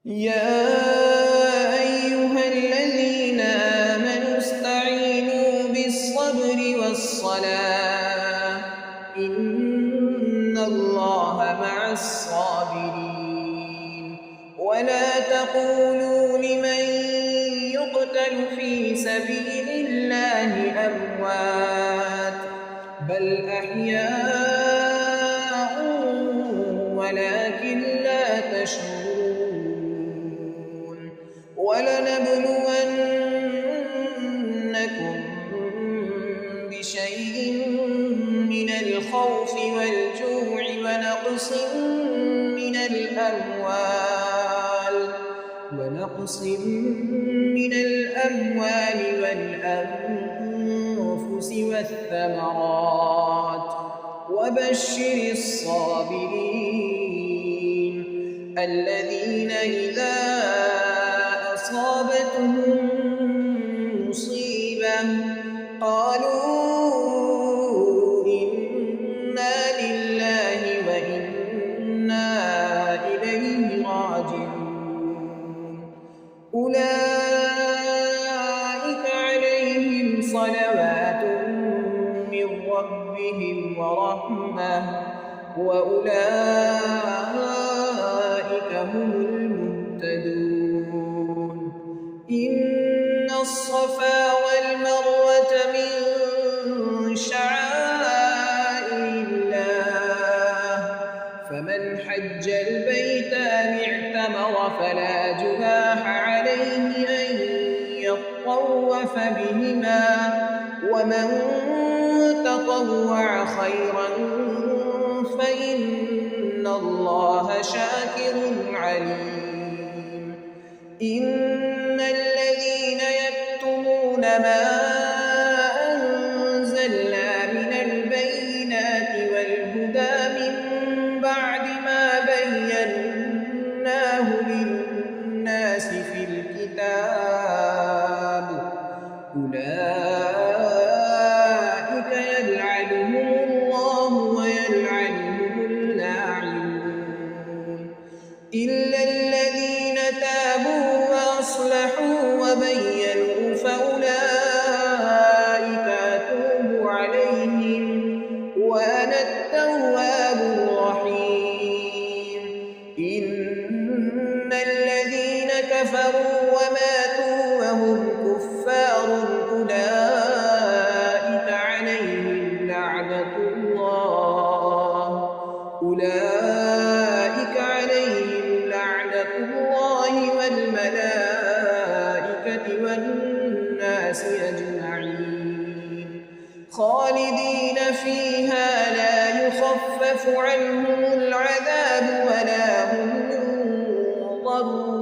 يا أيها الذين آمنوا استعينوا بالصبر والصلاة إن الله مع الصابرين ولا تقولوا لمن يقتل في سبيل الله أموات بل أحياء ولكن لا تشعرون ولنبلونكم بشيء من الخوف والجوع ونقص من الأموال والأنفس والثمرات وبشر الصابرين الذين إذا أصابتهم مصيبة قالوا إنا لله وإنا إليه راجعون أولئك عليهم صلوات من ربهم ورحمة وأولئك هم المهتدون إن الصفا والمروة من شعائر الله فمن حج البيت أو اعتمر فلا جناح عليه أن يطوف بهما ومن تطوع خيرا فإن الله شاكر عليم إن الذين يكتمون ما أنزلنا من البينات والهدى من بعد ما بيناه للناس في الكتاب أولئك يلعنهم الله ويلعنهم اللاعنون إلا الذين تابوا وأصلحوا وبينوا فأولئك أتوب عليهم وأنا التواب الرحيم إن الذين كفروا وماتوا وهم كفار أولئك عليهم لعنة الله والملائكة والناس أجمعين خالدين فيها لا يخفف عنهم العذاب ولا هم ينظرون